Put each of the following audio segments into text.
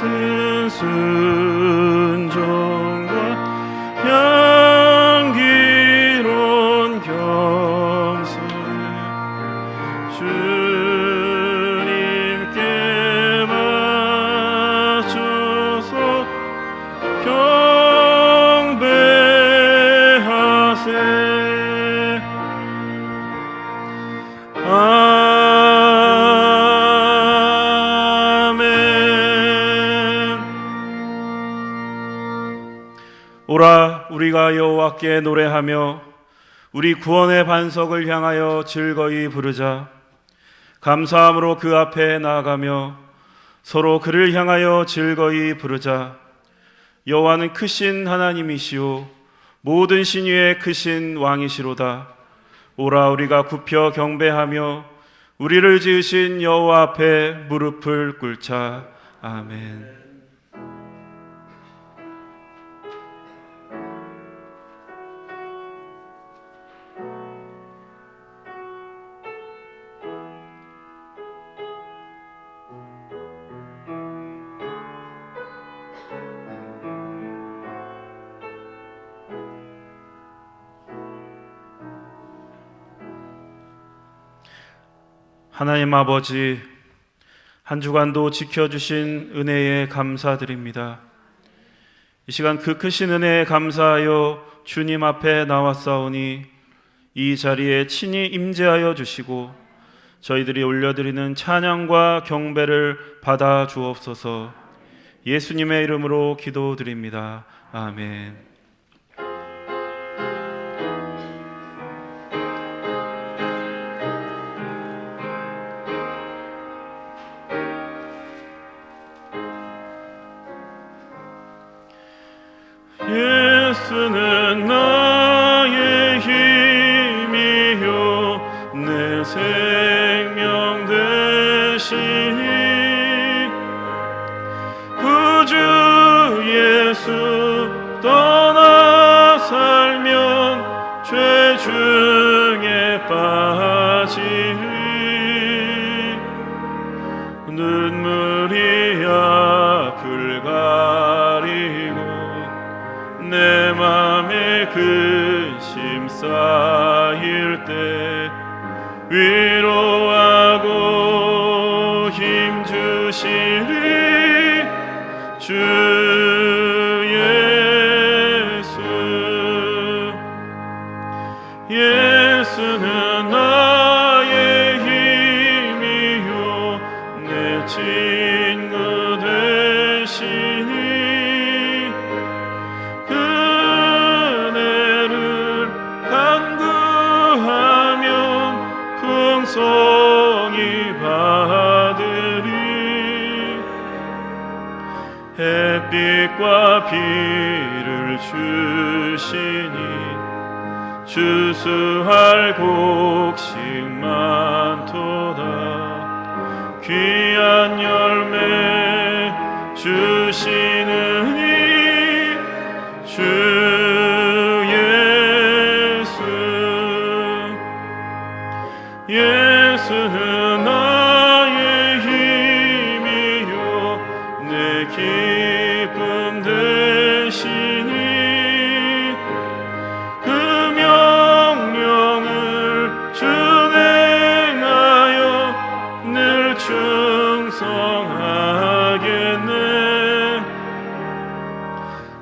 같은 순종과 향기로운 겸손 주님께 맞춰서 경배하세. 오라, 우리가 여호와께 노래하며 우리 구원의 반석을 향하여 즐거이 부르자. 감사함으로 그 앞에 나아가며 서로 그를 향하여 즐거이 부르자. 여호와는 크신 하나님이시오 모든 신 위에 크신 왕이시로다. 오라, 우리가 굽혀 경배하며 우리를 지으신 여호와 앞에 무릎을 꿇자. 아멘. 하나님 아버지, 한 주간도 지켜주신 은혜에 감사드립니다. 이 시간 그 크신 은혜에 감사하여 주님 앞에 나왔사오니 이 자리에 친히 임재하여 주시고 저희들이 올려드리는 찬양과 경배를 받아 주옵소서. 예수님의 이름으로 기도드립니다. 아멘. 예수는 나의 힘이요 내 생명 되시니 구주 예수 떠나 살면 죄 중에 빠지리 눈물이 앞을 가리고 내 맘에 근심 쌓일 때 위로하고 힘 주시리 주 예수. 예수는 나의 힘이요 내 친구 되시니 풍성히 받으리 햇빛과 비를 주시니 주수할 곡식 많도다 귀한 열매 주시느니 주 예수는 나의 힘이요 내 기쁨 되시니 그 명령을 준행하여 늘 충성하겠네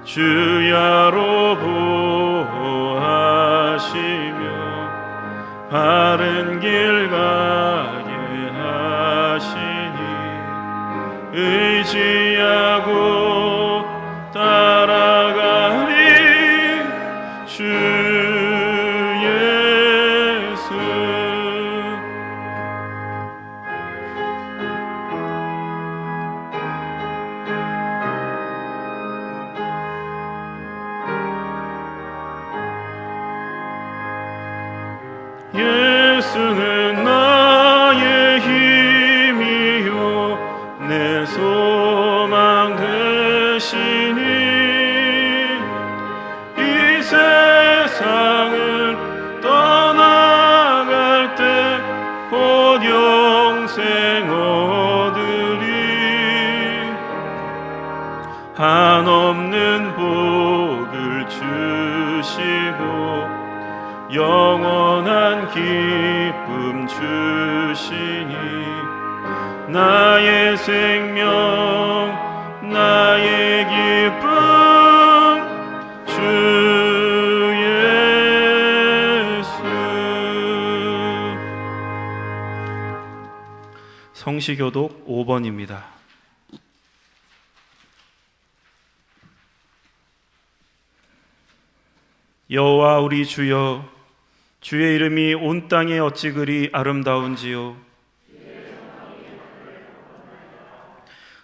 주야로 보호하시며 바른 길 가게 하시니 의지하고 따라가리 주 예수. 예수는 나의 힘이요 내 소망 되시니 이 세상을 떠나갈 때 곧 영생 얻으리 한없는 복을 주시고 영원한 기쁨 주시니 나의 생명 나의 기쁨 주 예수. 성시교독 5번입니다. 여호와 우리 주여, 주의 이름이 온 땅에 어찌 그리 아름다운지요.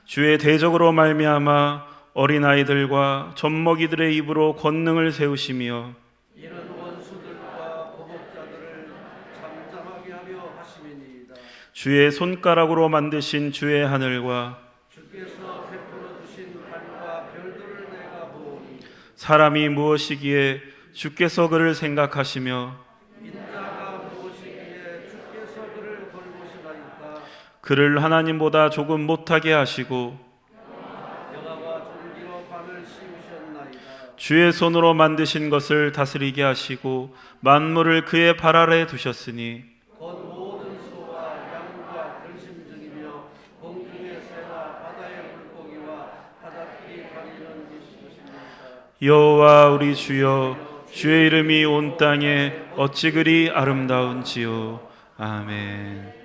주의 대적으로 말미암아 어린아이들과 젖먹이들의 입으로 권능을 세우시며 이는 원수들과 보복자들을 잠잠하게 하려 하심이니이다. 주의 손가락으로 만드신 주의 하늘과 주께서 베풀어 주신 달과 별들을 내가 보오니 사람이 무엇이기에 주께서 그를 생각하시며 인자가 무엇이기에 주께서 그를 돌보시나이까. 그를 하나님보다 조금 못하게 하시고 여호와가 존귀로 밤을 씌우셨나이다. 주의 손으로 만드신 것을 다스리게 하시고 만물을 그의 발 아래 두셨으니 곧 모든 소와 양과 들짐승이며 공중의 새와 바다의 물고기와 바닷길이 다니는 이시십니다. 여호와 우리 주여, 주의 이름이 온 땅에 어찌 그리 아름다운지요. 아멘.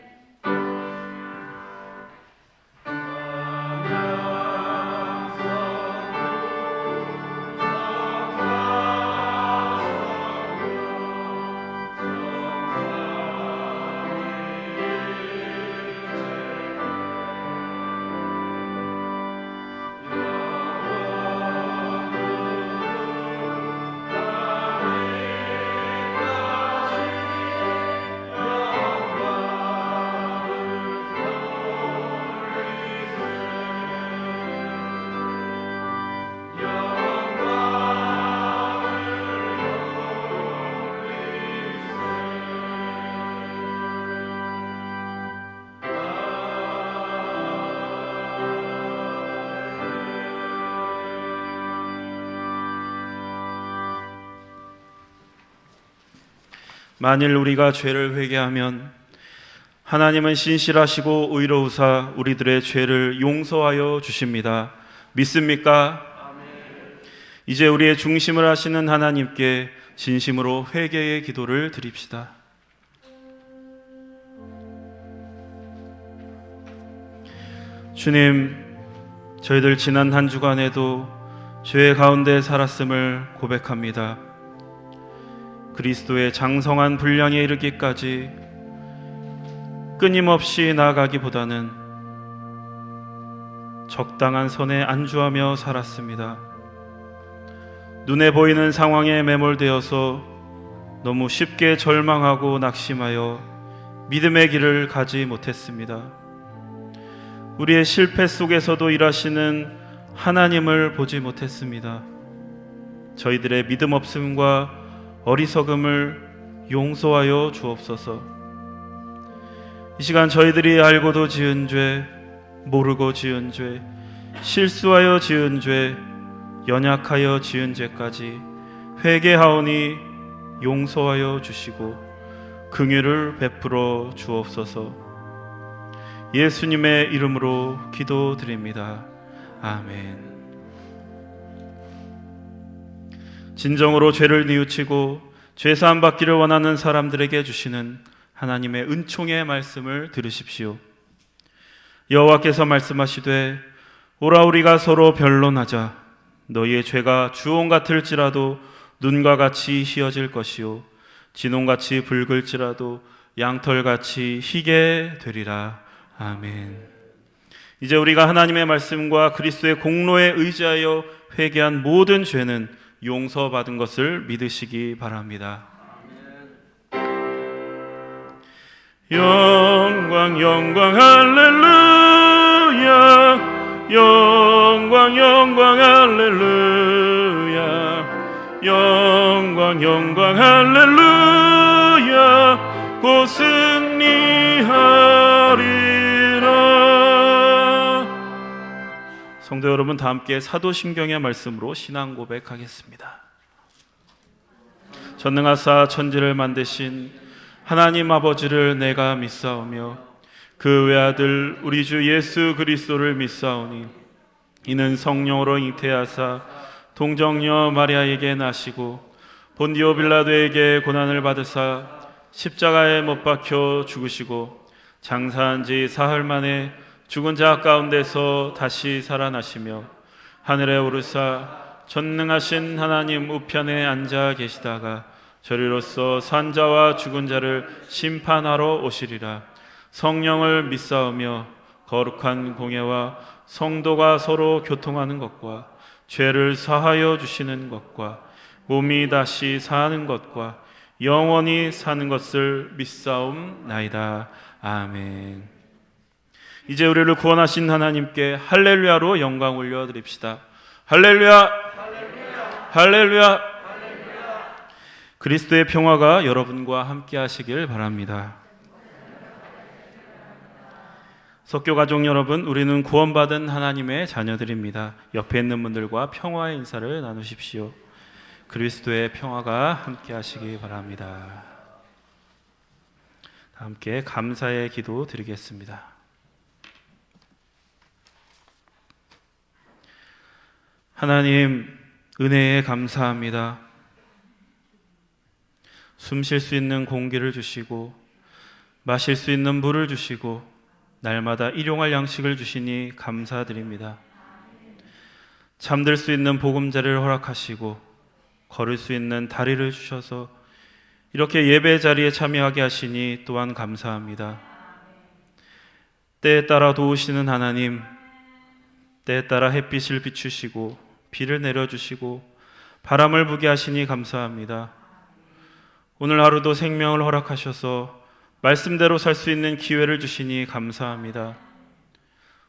만일 우리가 죄를 회개하면 하나님은 신실하시고 의로우사 우리들의 죄를 용서하여 주십니다. 믿습니까? 아멘. 이제 우리의 중심을 하시는 하나님께 진심으로 회개의 기도를 드립시다. 주님, 저희들 지난 한 주간에도 죄 가운데 살았음을 고백합니다. 그리스도의 장성한 분량에 이르기까지 끊임없이 나아가기보다는 적당한 선에 안주하며 살았습니다. 눈에 보이는 상황에 매몰되어서 너무 쉽게 절망하고 낙심하여 믿음의 길을 가지 못했습니다. 우리의 실패 속에서도 일하시는 하나님을 보지 못했습니다. 저희들의 믿음 없음과 어리석음을 용서하여 주옵소서. 이 시간 저희들이 알고도 지은 죄, 모르고 지은 죄, 실수하여 지은 죄, 연약하여 지은 죄까지 회개하오니 용서하여 주시고 긍휼을 베풀어 주옵소서. 예수님의 이름으로 기도드립니다. 아멘. 진정으로 죄를 뉘우치고 죄사함 받기를 원하는 사람들에게 주시는 하나님의 은총의 말씀을 들으십시오. 여호와께서 말씀하시되 오라 우리가 서로 변론하자. 너희의 죄가 주홍 같을지라도 눈과 같이 희어질 것이요 진홍같이 붉을지라도 양털같이 희게 되리라. 아멘. 이제 우리가 하나님의 말씀과 그리스도의 공로에 의지하여 회개한 모든 죄는 용서받은 것을 믿으시기 바랍니다. 영광 영광 할렐루야, 영광 영광 할렐루야, 영광 영광 할렐루야, 곧 승리하리라. 성도 여러분, 다 함께 사도신경의 말씀으로 신앙 고백하겠습니다. 전능하사 천지를 만드신 하나님 아버지를 내가 믿사오며 그 외아들 우리 주 예수 그리스도를 믿사오니 이는 성령으로 잉태하사 동정녀 마리아에게 나시고 본디오 빌라도에게 고난을 받으사 십자가에 못 박혀 죽으시고 장사한 지 사흘 만에 죽은 자 가운데서 다시 살아나시며 하늘에 오르사 전능하신 하나님 우편에 앉아 계시다가 저리로서 산자와 죽은 자를 심판하러 오시리라. 성령을 믿사오며 거룩한 공예와 성도가 서로 교통하는 것과 죄를 사하여 주시는 것과 몸이 다시 사는 것과 영원히 사는 것을 믿사옵나이다. 아멘. 이제 우리를 구원하신 하나님께 할렐루야로 영광 올려드립시다. 할렐루야, 할렐루야, 할렐루야. 그리스도의 평화가 여러분과 함께 하시길 바랍니다. 석교 가족 여러분, 우리는 구원받은 하나님의 자녀들입니다. 옆에 있는 분들과 평화의 인사를 나누십시오. 그리스도의 평화가 함께 하시기 바랍니다. 함께 감사의 기도 드리겠습니다. 하나님, 은혜에 감사합니다. 숨 쉴 수 있는 공기를 주시고 마실 수 있는 물을 주시고 날마다 일용할 양식을 주시니 감사드립니다. 잠들 수 있는 보금자리를 허락하시고 걸을 수 있는 다리를 주셔서 이렇게 예배 자리에 참여하게 하시니 또한 감사합니다. 때에 따라 도우시는 하나님, 때에 따라 햇빛을 비추시고 비를 내려주시고 바람을 부게 하시니 감사합니다. 오늘 하루도 생명을 허락하셔서 말씀대로 살 수 있는 기회를 주시니 감사합니다.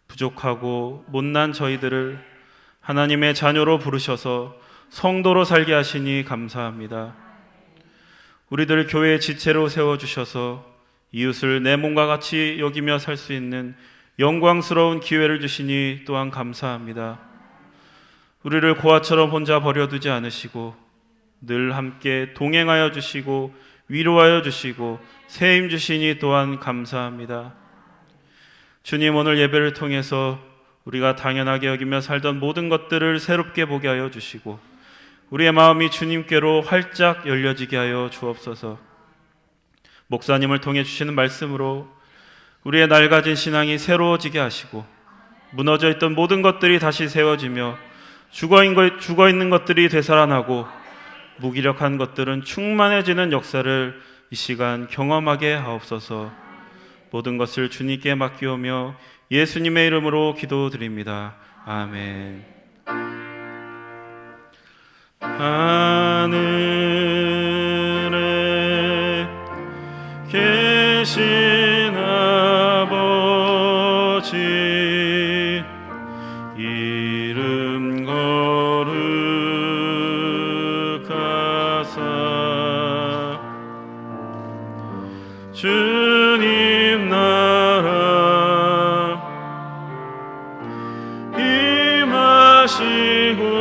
부족하고 못난 저희들을 하나님의 자녀로 부르셔서 성도로 살게 하시니 감사합니다. 우리들 교회의 지체로 세워주셔서 이웃을 내 몸과 같이 여기며 살 수 있는 영광스러운 기회를 주시니 또한 감사합니다. 우리를 고아처럼 혼자 버려두지 않으시고 늘 함께 동행하여 주시고 위로하여 주시고 세임 주시니 또한 감사합니다. 주님, 오늘 예배를 통해서 우리가 당연하게 여기며 살던 모든 것들을 새롭게 보게 하여 주시고 우리의 마음이 주님께로 활짝 열려지게 하여 주옵소서. 목사님을 통해 주시는 말씀으로 우리의 낡아진 신앙이 새로워지게 하시고 무너져 있던 모든 것들이 다시 세워지며 죽어있는 것들이 되살아나고 무기력한 것들은 충만해지는 역사를 이 시간 경험하게 하옵소서. 모든 것을 주님께 맡기오며 예수님의 이름으로 기도드립니다. 아멘. 하늘에 계신 아버지 이름 거룩하사 주님 나라 임하시고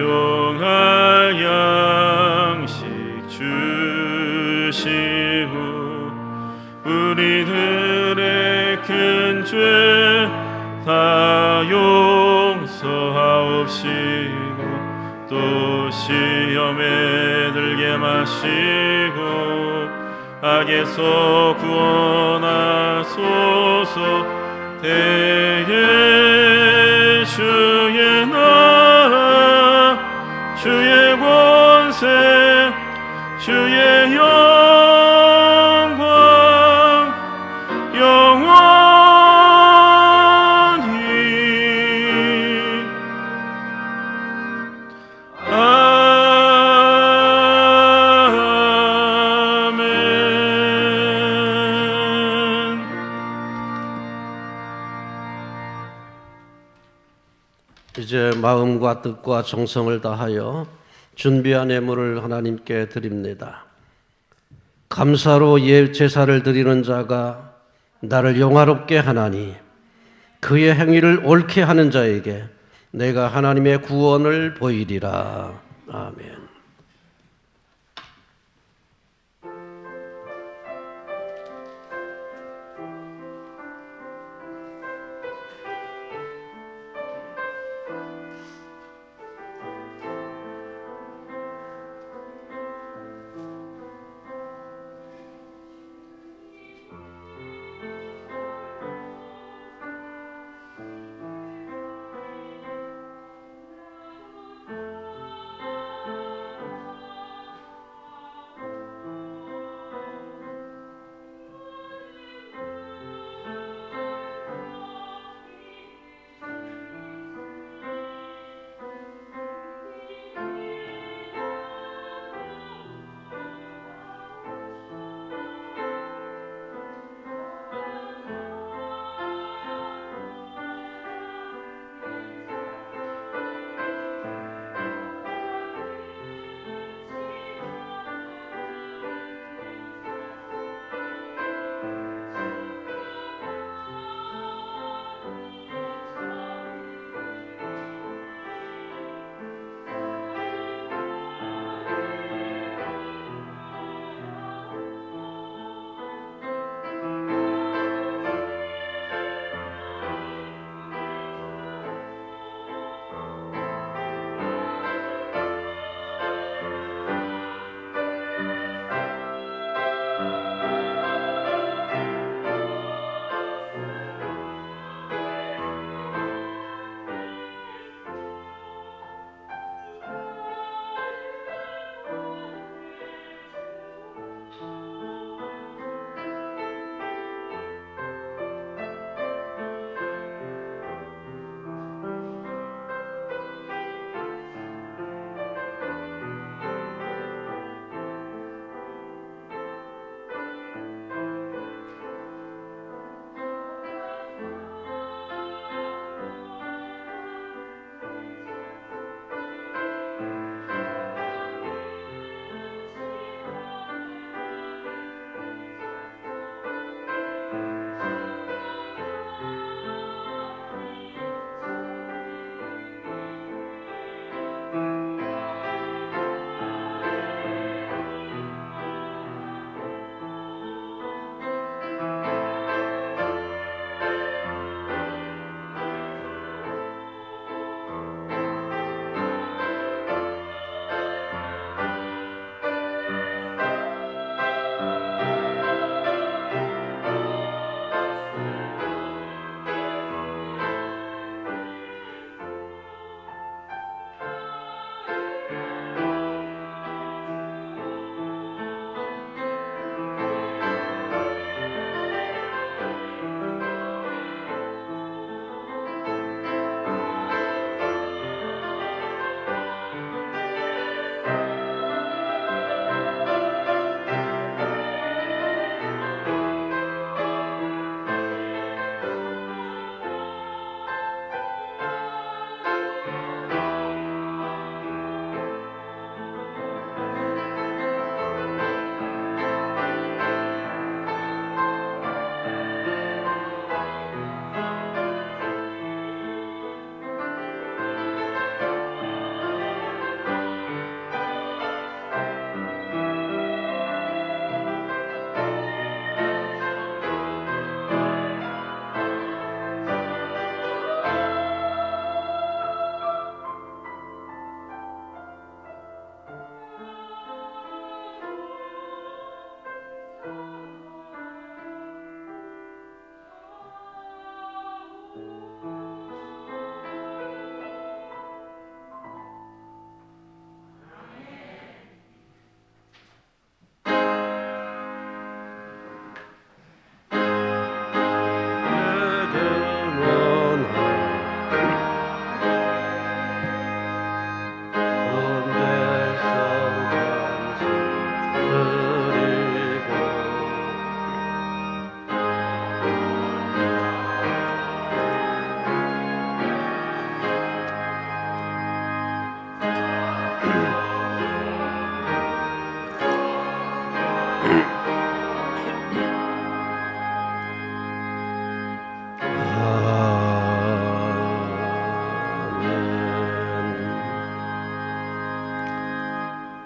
일용할 양식 주시고 우리들의 큰 죄 다 용서하옵시고 또 시험에 들게 마시고 악에서 구원하소서. 대개 주의 나라 주의 권세 주의 영광 영원히 아멘. 이제 마음과 뜻과 정성을 다하여 준비한 예물을 하나님께 드립니다. 감사로 제사를 드리는 자가 나를 영화롭게 하나니 그의 행위를 옳게 하는 자에게 내가 하나님의 구원을 보이리라. 아멘.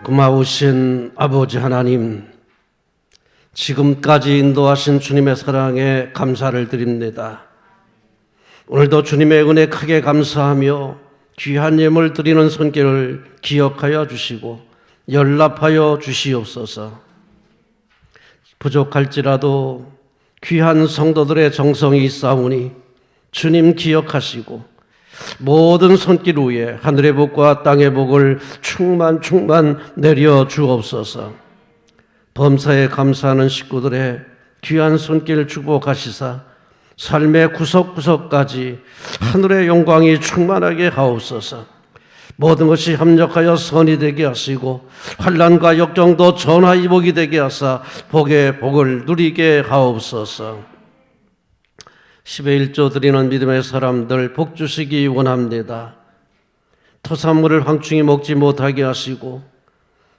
고마우신 아버지 하나님, 지금까지 인도하신 주님의 사랑에 감사를 드립니다. 오늘도 주님의 은혜 크게 감사하며 귀한 예물 드리는 손길을 기억하여 주시고 연락하여 주시옵소서. 부족할지라도 귀한 성도들의 정성이 있사오니 주님 기억하시고 모든 손길 위에 하늘의 복과 땅의 복을 충만 내려 주옵소서. 범사에 감사하는 식구들의 귀한 손길 축복하시사 삶의 구석구석까지 하늘의 영광이 충만하게 하옵소서. 모든 것이 합력하여 선이 되게 하시고 환난과 역경도 전화위복이 되게 하사 복의 복을 누리게 하옵소서. 10의 1조 드리는 믿음의 사람들 복 주시기 원합니다. 토산물을 황충이 먹지 못하게 하시고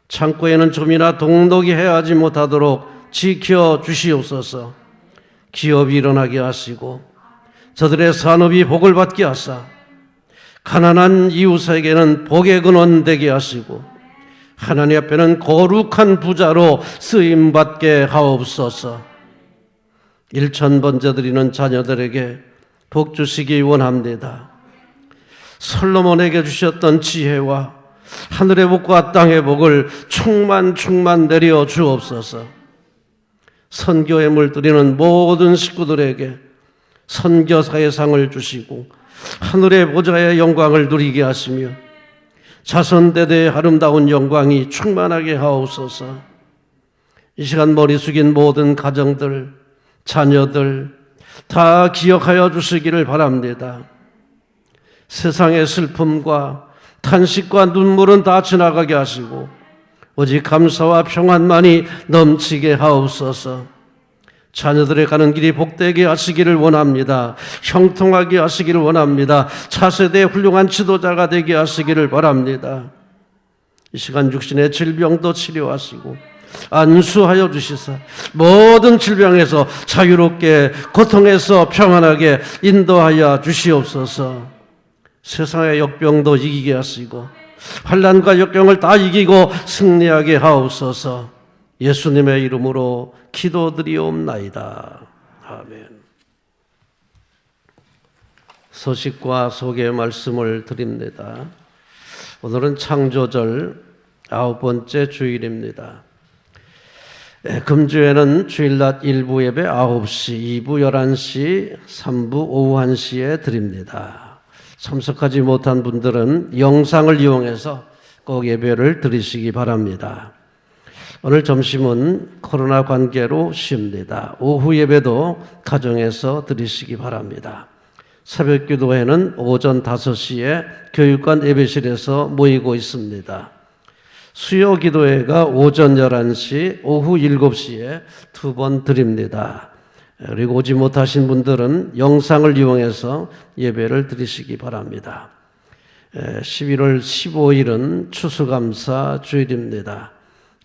창고에는 좀이나 동독이 해하지 못하도록 지켜 주시옵소서. 기업이 일어나게 하시고 저들의 산업이 복을 받게 하사 가난한 이웃에게는 복의 근원 되게 하시고 하나님 앞에는 거룩한 부자로 쓰임받게 하옵소서. 일천번제 드리는 자녀들에게 복 주시기 원합니다. 솔로몬에게 주셨던 지혜와 하늘의 복과 땅의 복을 충만 내려 주옵소서. 선교의 물 드리는 모든 식구들에게 선교사의 상을 주시고 하늘의 보좌의 영광을 누리게 하시며 자손대대의 아름다운 영광이 충만하게 하옵소서. 이 시간 머리 숙인 모든 가정들, 자녀들 다 기억하여 주시기를 바랍니다. 세상의 슬픔과 탄식과 눈물은 다 지나가게 하시고 오직 감사와 평안만이 넘치게 하옵소서. 자녀들의 가는 길이 복되게 하시기를 원합니다. 형통하게 하시기를 원합니다. 차세대의 훌륭한 지도자가 되게 하시기를 바랍니다. 이 시간 육신의 질병도 치료하시고 안수하여 주시사 모든 질병에서 자유롭게 고통에서 평안하게 인도하여 주시옵소서. 세상의 역병도 이기게 하시고 환난과 역경을 다 이기고 승리하게 하옵소서. 예수님의 이름으로 기도드리옵나이다. 아멘. 소식과 소개의 말씀을 드립니다. 오늘은 창조절 9번째 주일입니다. 금주에는 주일낮 1부 예배 9시, 2부 11시, 3부 오후 1시에 드립니다. 참석하지 못한 분들은 영상을 이용해서 꼭 예배를 드리시기 바랍니다. 오늘 점심은 코로나 관계로 쉽니다. 오후 예배도 가정에서 드리시기 바랍니다. 새벽 기도회는 오전 5시에 교육관 예배실에서 모이고 있습니다. 수요 기도회가 오전 11시, 오후 7시에 2번 드립니다. 그리고 오지 못하신 분들은 영상을 이용해서 예배를 드리시기 바랍니다. 11월 15일은 추수감사 주일입니다.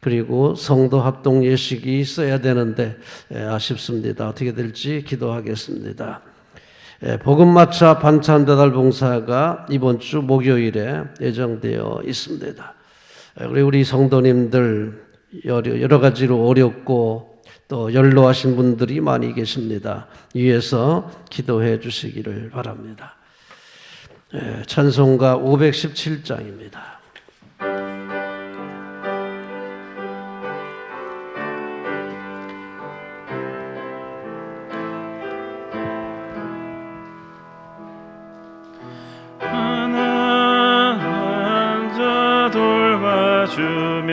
그리고 성도 합동 예식이 있어야 되는데 아쉽습니다. 어떻게 될지 기도하겠습니다. 복음마차 반찬 배달 봉사가 이번 주 목요일에 예정되어 있습니다. 우리 성도님들 여러 가지로 어렵고 또 연로하신 분들이 많이 계십니다. 위에서 기도해 주시기를 바랍니다. 찬송가 517장입니다. 주며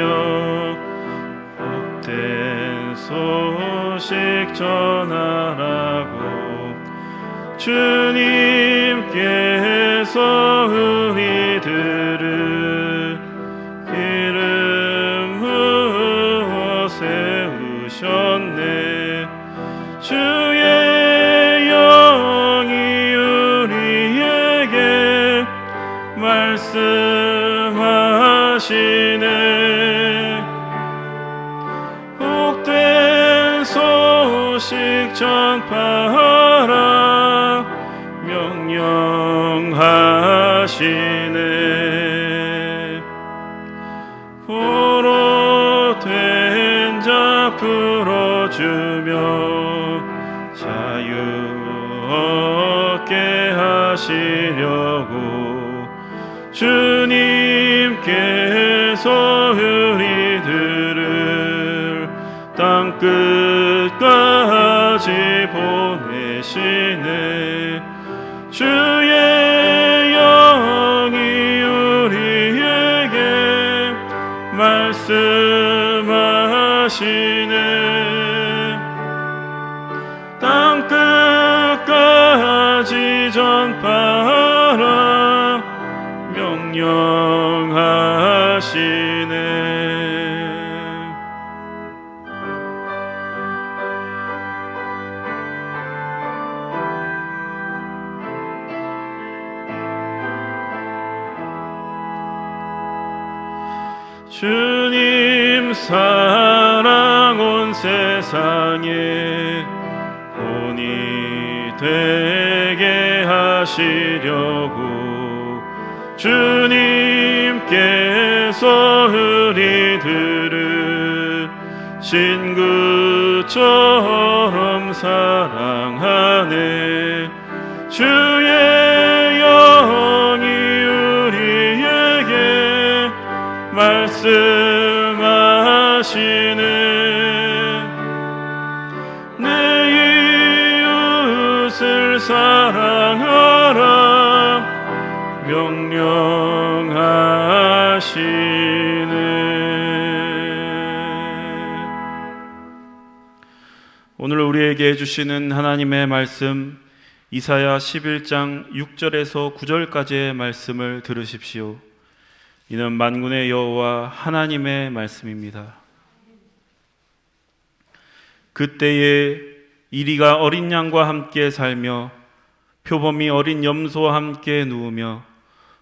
복된 소식 전하라고 주님께서 우리들을 기름 부어 세우셨네. 주의 영이 우리에게 말씀하시네. 소식 전파하라 명령하시네. 주님께서 우리들을 땅 끝까지 보내시네. 주의 영이 우리에게 말씀하시네. 땅 끝까지 전파하라 명령하시네. 주님 사랑 온 세상에 본이 되게 하시려고 주님께서 우리들을 친구처럼 사랑하네. 주의 영이 우리에게 말씀하시네. 내 이웃을 사랑하라 명령하시네. 오늘 우리에게 해주시는 하나님의 말씀, 이사야 11장 6절에서 9절까지의 말씀을 들으십시오. 이는 만군의 여호와 하나님의 말씀입니다. 그때에 이리가 어린 양과 함께 살며 표범이 어린 염소와 함께 누우며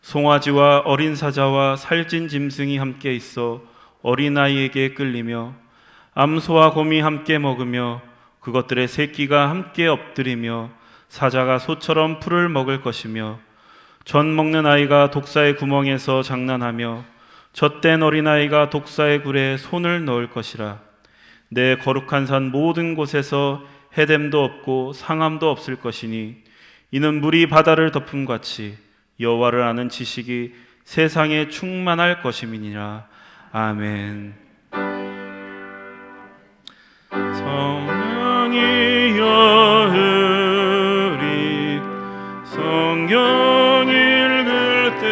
송아지와 어린 사자와 살찐 짐승이 함께 있어 어린아이에게 끌리며 암소와 곰이 함께 먹으며 그것들의 새끼가 함께 엎드리며 사자가 소처럼 풀을 먹을 것이며 젖 먹는 아이가 독사의 구멍에서 장난하며 젖된 어린아이가 독사의 굴에 손을 넣을 것이라. 내 거룩한 산 모든 곳에서 해됨도 없고 상함도 없을 것이니 이는 물이 바다를 덮음같이 여호와를 아는 지식이 세상에 충만할 것임이니라. 아멘. 성령이여 우리 성경 읽을 때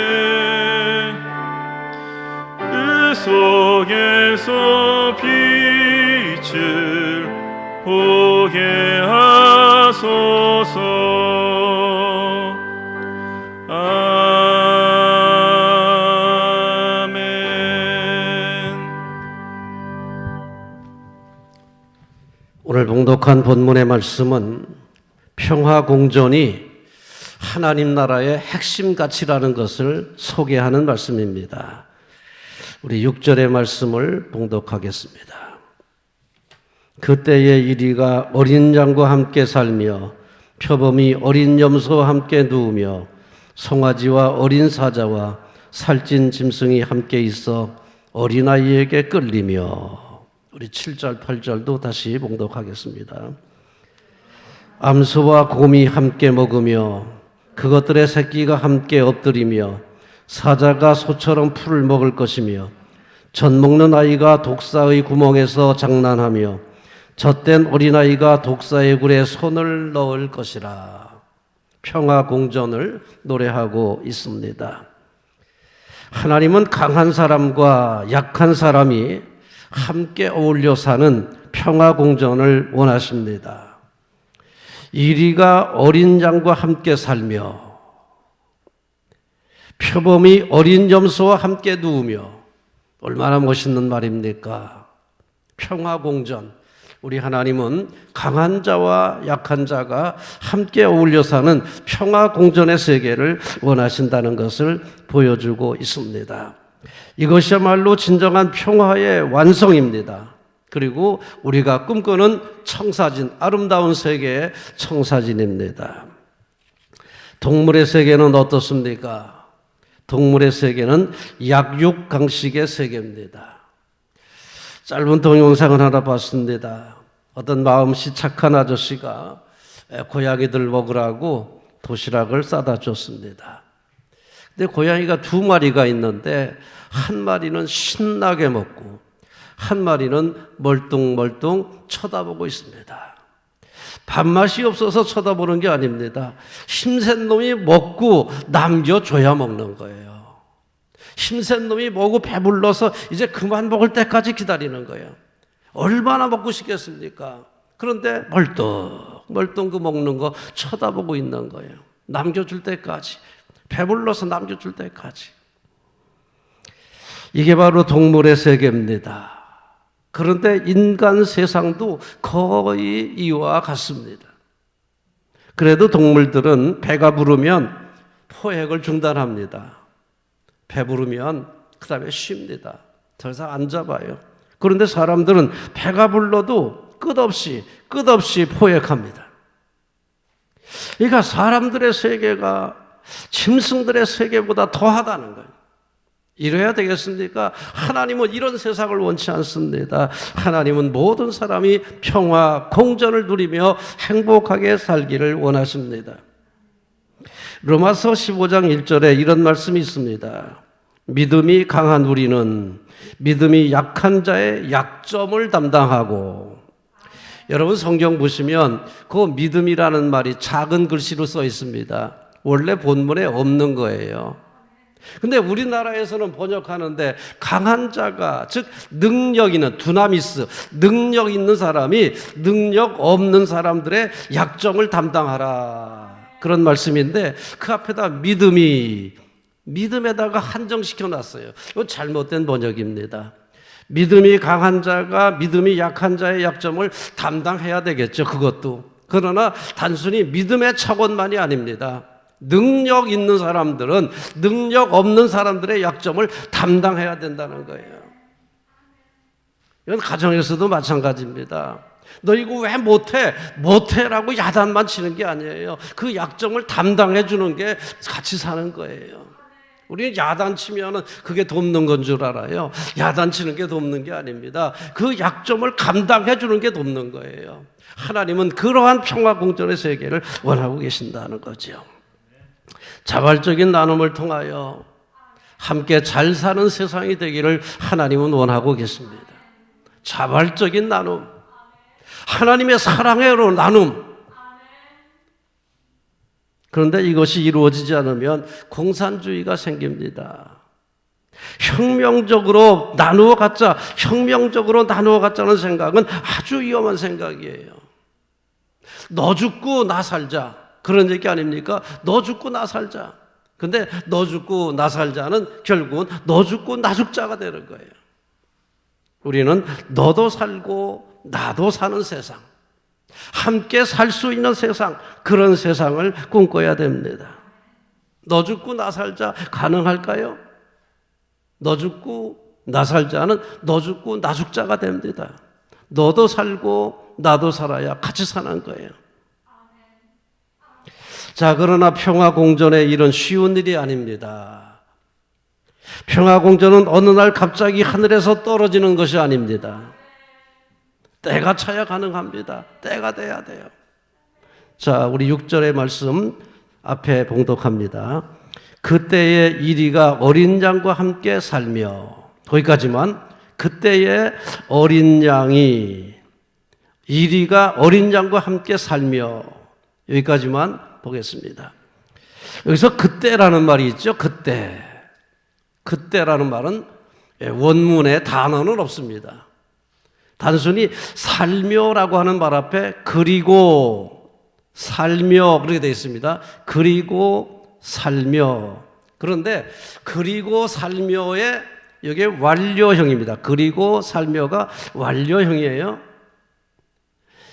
그 속에서 빛을 보게 하소서. 오늘 봉독한 본문의 말씀은 평화공존이 하나님 나라의 핵심 가치라는 것을 소개하는 말씀입니다. 우리 6절의 말씀을 봉독하겠습니다. 그때에 이리가 어린 양과 함께 살며 표범이 어린 염소와 함께 누우며 송아지와 어린 사자와 살찐 짐승이 함께 있어 어린아이에게 끌리며. 우리 7절, 8절도 다시 봉독하겠습니다. 암소와 곰이 함께 먹으며 그것들의 새끼가 함께 엎드리며 사자가 소처럼 풀을 먹을 것이며 젖 먹는 아이가 독사의 구멍에서 장난하며 젖된 어린아이가 독사의 굴에 손을 넣을 것이라. 평화 공존을 노래하고 있습니다. 하나님은 강한 사람과 약한 사람이 함께 어울려 사는 평화 공존을 원하십니다. 이리가 어린 양과 함께 살며 표범이 어린 염소와 함께 누우며. 얼마나 멋있는 말입니까? 평화 공존. 우리 하나님은 강한 자와 약한 자가 함께 어울려 사는 평화 공존의 세계를 원하신다는 것을 보여주고 있습니다. 이것이야말로 진정한 평화의 완성입니다. 그리고 우리가 꿈꾸는 청사진, 아름다운 세계의 청사진입니다. 동물의 세계는 어떻습니까? 동물의 세계는 약육강식의 세계입니다. 짧은 동영상을 하나 봤습니다. 어떤 마음씨 착한 아저씨가 고양이들 먹으라고 도시락을 싸다 줬습니다. 근데 고양이가 두 마리가 있는데 한 마리는 신나게 먹고 한 마리는 멀뚱멀뚱 쳐다보고 있습니다. 밥맛이 없어서 쳐다보는 게 아닙니다. 힘센 놈이 먹고 남겨줘야 먹는 거예요. 힘센 놈이 먹고 배불러서 이제 그만 먹을 때까지 기다리는 거예요. 얼마나 먹고 싶겠습니까? 그런데 멀뚱 그 먹는 거 쳐다보고 있는 거예요. 남겨줄 때까지. 배불러서 남겨줄 때까지. 이게 바로 동물의 세계입니다. 그런데 인간 세상도 거의 이와 같습니다. 그래도 동물들은 배가 부르면 포획을 중단합니다. 배부르면 그 다음에 쉽니다. 더 이상 안 잡아요. 그런데 사람들은 배가 불러도 끝없이 포획합니다. 그러니까 사람들의 세계가 짐승들의 세계보다 더하다는 거예요. 이래야 되겠습니까? 하나님은 이런 세상을 원치 않습니다. 하나님은 모든 사람이 평화, 공존을 누리며 행복하게 살기를 원하십니다. 로마서 15장 1절에 이런 말씀이 있습니다. 믿음이 강한 우리는 믿음이 약한 자의 약점을 담당하고. 여러분 성경 보시면 그 믿음이라는 말이 작은 글씨로 써 있습니다. 원래 본문에 없는 거예요. 근데 우리나라에서는 번역하는데 강한 자가, 즉 능력 있는, 두나미스, 능력 있는 사람이 능력 없는 사람들의 약점을 담당하라, 그런 말씀인데 그 앞에다 믿음에다가 한정시켜 놨어요. 이거 잘못된 번역입니다. 믿음이 강한 자가 믿음이 약한 자의 약점을 담당해야 되겠죠, 그것도. 그러나 단순히 믿음의 차원만이 아닙니다. 능력 있는 사람들은 능력 없는 사람들의 약점을 담당해야 된다는 거예요. 이건 가정에서도 마찬가지입니다. 너 이거 왜 못해? 못해라고 야단만 치는 게 아니에요. 그 약점을 담당해 주는 게 같이 사는 거예요. 우리는 야단 치면은 그게 돕는 건 줄 알아요. 야단 치는 게 돕는 게 아닙니다. 그 약점을 감당해 주는 게 돕는 거예요. 하나님은 그러한 평화 공존의 세계를 원하고 계신다는 거죠. 자발적인 나눔을 통하여 함께 잘 사는 세상이 되기를 하나님은 원하고 계십니다. 자발적인 나눔, 하나님의 사랑으로 나눔. 그런데 이것이 이루어지지 않으면 공산주의가 생깁니다. 혁명적으로 나누어 갖자는 생각은 아주 위험한 생각이에요. 너 죽고 나 살자, 그런 얘기 아닙니까? 너 죽고 나 살자. 근데 너 죽고 나 살자는 결국은 너 죽고 나 죽자가 되는 거예요. 우리는 너도 살고 나도 사는 세상, 함께 살 수 있는 세상, 그런 세상을 꿈꿔야 됩니다. 너 죽고 나 살자 가능할까요? 너 죽고 나 살자는 너 죽고 나 죽자가 됩니다. 너도 살고 나도 살아야 같이 사는 거예요. 자, 그러나 평화공존의 일은 쉬운 일이 아닙니다. 평화공존은 어느 날 갑자기 하늘에서 떨어지는 것이 아닙니다. 때가 차야 가능합니다. 때가 돼야 돼요. 자, 우리 6절의 말씀 앞에 봉독합니다. 그때에 이리가 어린 양과 함께 살며, 거기까지만. 그때에 어린 양이, 이리가 어린 양과 함께 살며, 여기까지만 보겠습니다. 여기서 그때라는 말이 있죠. 그때라는 말은 원문에 단어는 없습니다. 단순히 살며라고 하는 말 앞에 그리고 살며 그렇게 되어 있습니다. 그리고 살며. 그런데 그리고 살며의 이게 완료형입니다. 그리고 살며가 완료형이에요.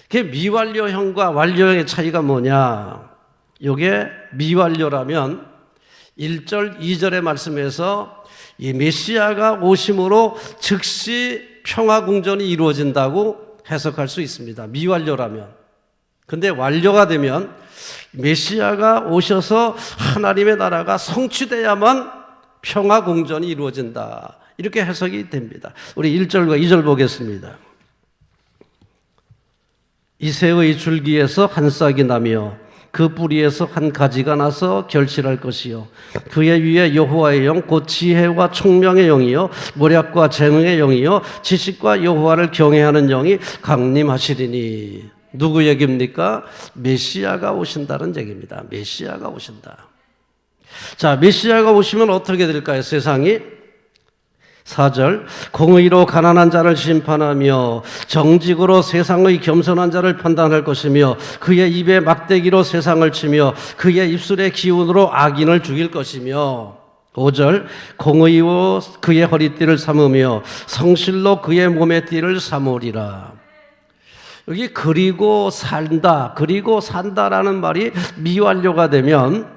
그게 미완료형과 완료형의 차이가 뭐냐? 이게 미완료라면 1절, 2절의 말씀에서 이 메시아가 오심으로 즉시 평화공존이 이루어진다고 해석할 수 있습니다. 미완료라면. 근데 완료가 되면 메시아가 오셔서 하나님의 나라가 성취돼야만 평화공존이 이루어진다, 이렇게 해석이 됩니다. 우리 1절과 2절 보겠습니다. 이새의 줄기에서 한 싹이 나며 그 뿌리에서 한 가지가 나서 결실할 것이요 그의 위에 여호와의 영 곧 지혜와 총명의 영이요 모략과 재능의 영이요 지식과 여호와를 경외하는 영이 강림하시리니. 누구 얘기입니까? 메시아가 오신다는 얘기입니다. 메시아가 오신다. 자, 메시아가 오시면 어떻게 될까요? 세상이 4절 공의로 가난한 자를 심판하며 정직으로 세상의 겸손한 자를 판단할 것이며 그의 입에 막대기로 세상을 치며 그의 입술의 기운으로 악인을 죽일 것이며 5절 공의로 그의 허리띠를 삼으며 성실로 그의 몸의 띠를 삼으리라. 여기 그리고 산다라는 말이 미완료가 되면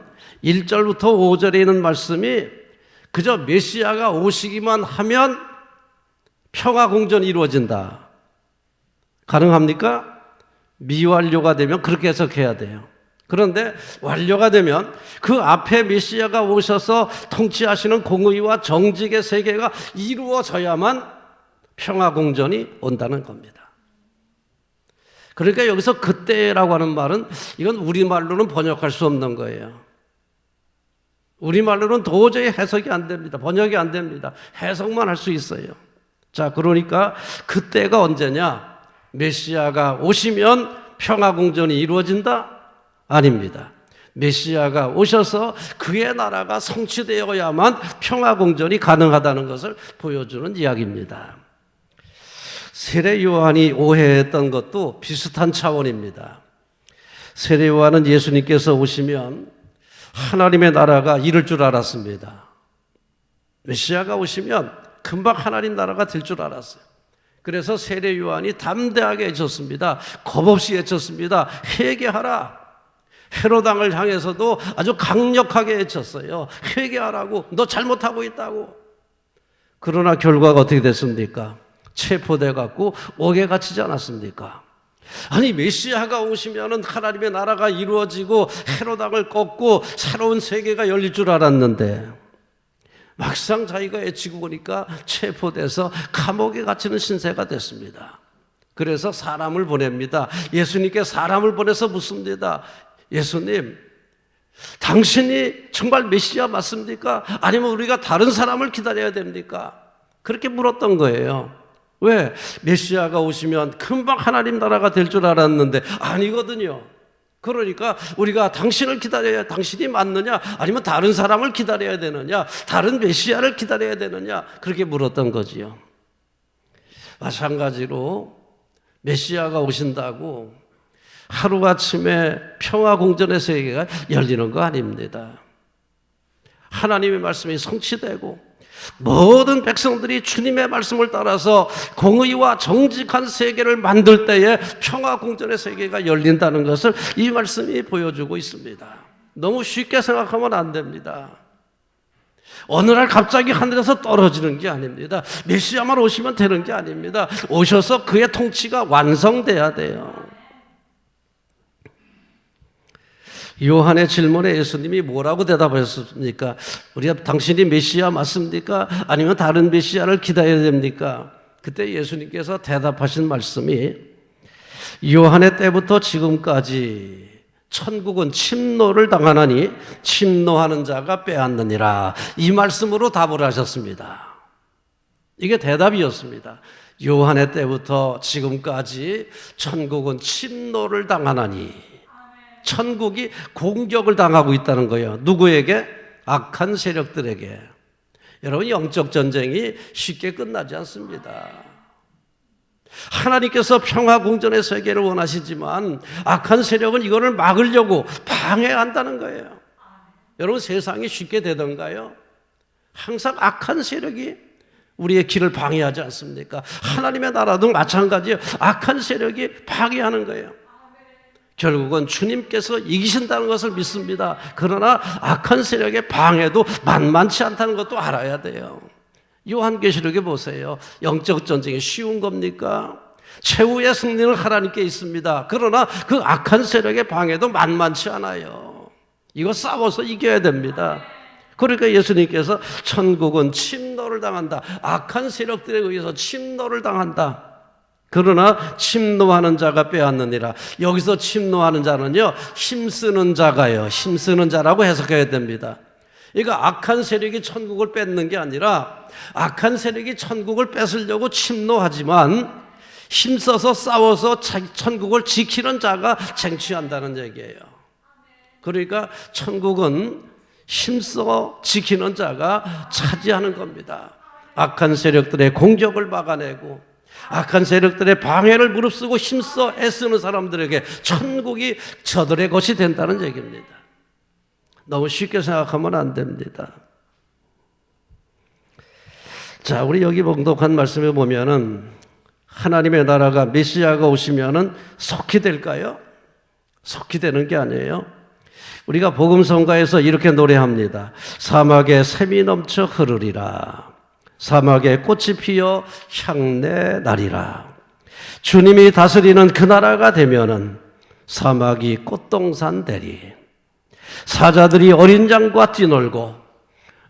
1절부터 5절에 있는 말씀이 그저 메시아가 오시기만 하면 평화공전이 이루어진다. 가능합니까? 미완료가 되면 그렇게 해석해야 돼요. 그런데 완료가 되면 그 앞에 메시아가 오셔서 통치하시는 공의와 정직의 세계가 이루어져야만 평화공전이 온다는 겁니다. 그러니까 여기서 그때라고 하는 말은 이건 우리말로는 번역할 수 없는 거예요. 우리말로는 도저히 해석이 안 됩니다. 번역이 안 됩니다. 해석만 할 수 있어요. 자, 그러니까 그때가 언제냐? 메시아가 오시면 평화공전이 이루어진다? 아닙니다. 메시아가 오셔서 그의 나라가 성취되어야만 평화공전이 가능하다는 것을 보여주는 이야기입니다. 세례 요한이 오해했던 것도 비슷한 차원입니다. 세례 요한은 예수님께서 오시면 하나님의 나라가 이룰 줄 알았습니다. 메시아가 오시면 금방 하나님 나라가 될 줄 알았어요. 그래서 세례 요한이 담대하게 외쳤습니다. 겁없이 외쳤습니다. 회개하라. 헤롯 왕을 향해서도 아주 강력하게 외쳤어요. 회개하라고. 너 잘못하고 있다고. 그러나 결과가 어떻게 됐습니까? 체포돼 갖고 옥에 갇히지 않았습니까? 아니 메시아가 오시면은 하나님의 나라가 이루어지고 헤롯 왕을 꺾고 새로운 세계가 열릴 줄 알았는데 막상 자기가 외치고 보니까 체포돼서 감옥에 갇히는 신세가 됐습니다. 그래서 사람을 보냅니다. 예수님께 사람을 보내서 묻습니다. 예수님, 당신이 정말 메시아 맞습니까? 아니면 우리가 다른 사람을 기다려야 됩니까? 그렇게 물었던 거예요. 왜? 메시아가 오시면 금방 하나님 나라가 될 줄 알았는데 아니거든요. 그러니까 우리가 당신을 기다려야 당신이 맞느냐 아니면 다른 사람을 기다려야 되느냐 다른 메시아를 기다려야 되느냐 그렇게 물었던 거지요. 마찬가지로 메시아가 오신다고 하루아침에 평화공전의 세계가 열리는 거 아닙니다. 하나님의 말씀이 성취되고 모든 백성들이 주님의 말씀을 따라서 공의와 정직한 세계를 만들 때에 평화공전의 세계가 열린다는 것을 이 말씀이 보여주고 있습니다. 너무 쉽게 생각하면 안 됩니다. 어느 날 갑자기 하늘에서 떨어지는 게 아닙니다. 메시아만 오시면 되는 게 아닙니다. 오셔서 그의 통치가 완성돼야 돼요. 요한의 질문에 예수님이 뭐라고 대답하셨습니까? 우리가 당신이 메시아 맞습니까? 아니면 다른 메시아를 기다려야 됩니까? 그때 예수님께서 대답하신 말씀이 요한의 때부터 지금까지 천국은 침노를 당하나니 침노하는 자가 빼앗느니라. 이 말씀으로 답을 하셨습니다. 이게 대답이었습니다. 요한의 때부터 지금까지 천국은 침노를 당하나니 천국이 공격을 당하고 있다는 거예요. 누구에게? 악한 세력들에게. 여러분, 영적 전쟁이 쉽게 끝나지 않습니다. 하나님께서 평화공전의 세계를 원하시지만 악한 세력은 이거를 막으려고 방해한다는 거예요. 여러분, 세상이 쉽게 되던가요? 항상 악한 세력이 우리의 길을 방해하지 않습니까? 하나님의 나라도 마찬가지예요. 악한 세력이 방해하는 거예요. 결국은 주님께서 이기신다는 것을 믿습니다. 그러나 악한 세력의 방해도 만만치 않다는 것도 알아야 돼요. 요한계시록에 보세요. 영적 전쟁이 쉬운 겁니까? 최후의 승리는 하나님께 있습니다. 그러나 그 악한 세력의 방해도 만만치 않아요. 이거 싸워서 이겨야 됩니다. 그러니까 예수님께서 천국은 침노를 당한다. 악한 세력들에 의해서 침노를 당한다. 그러나 침노하는 자가 빼앗느니라. 여기서 침노하는 자는요, 힘쓰는 자가요, 힘쓰는 자라고 해석해야 됩니다. 그러니까 악한 세력이 천국을 뺏는 게 아니라 악한 세력이 천국을 뺏으려고 침노하지만 힘써서 싸워서 천국을 지키는 자가 쟁취한다는 얘기예요. 그러니까 천국은 힘써 지키는 자가 차지하는 겁니다. 악한 세력들의 공격을 막아내고 악한 세력들의 방해를 무릅쓰고 힘써 애쓰는 사람들에게 천국이 저들의 것이 된다는 얘기입니다. 너무 쉽게 생각하면 안 됩니다. 자, 우리 여기 봉독한 말씀에 보면은 하나님의 나라가 메시아가 오시면은 속히 될까요? 속히 되는 게 아니에요. 우리가 복음성가에서 이렇게 노래합니다. 사막에 샘이 넘쳐 흐르리라. 사막에 꽃이 피어 향내 나리라. 주님이 다스리는 그 나라가 되면은 사막이 꽃동산 되리. 사자들이 어린 양과 뛰놀고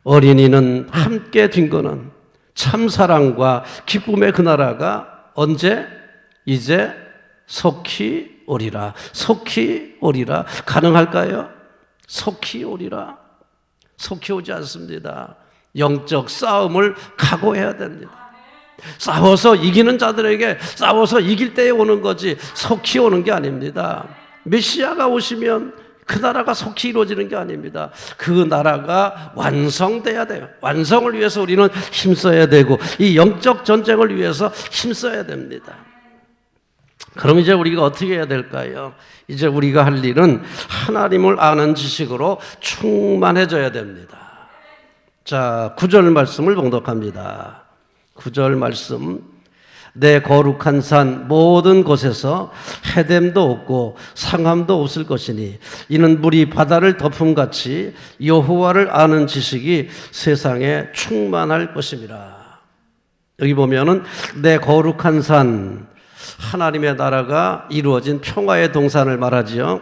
어린이는 함께 뒹구는 참사랑과 기쁨의 그 나라가 언제? 이제 속히 오리라. 속히 오리라. 가능할까요? 속히 오리라. 속히 오지 않습니다. 영적 싸움을 각오해야 됩니다. 싸워서 이기는 자들에게 싸워서 이길 때에 오는 거지 속히 오는 게 아닙니다. 메시아가 오시면 그 나라가 속히 이루어지는 게 아닙니다. 그 나라가 완성돼야 돼요. 완성을 위해서 우리는 힘써야 되고 이 영적 전쟁을 위해서 힘써야 됩니다. 그럼 이제 우리가 어떻게 해야 될까요? 이제 우리가 할 일은 하나님을 아는 지식으로 충만해져야 됩니다. 자, 9절 말씀을 봉독합니다. 9절 말씀. 내 거룩한 산 모든 곳에서 해됨도 없고 상함도 없을 것이니 이는 물이 바다를 덮음같이 여호와를 아는 지식이 세상에 충만할 것임이라. 여기 보면은 내 거룩한 산, 하나님의 나라가 이루어진 평화의 동산을 말하지요.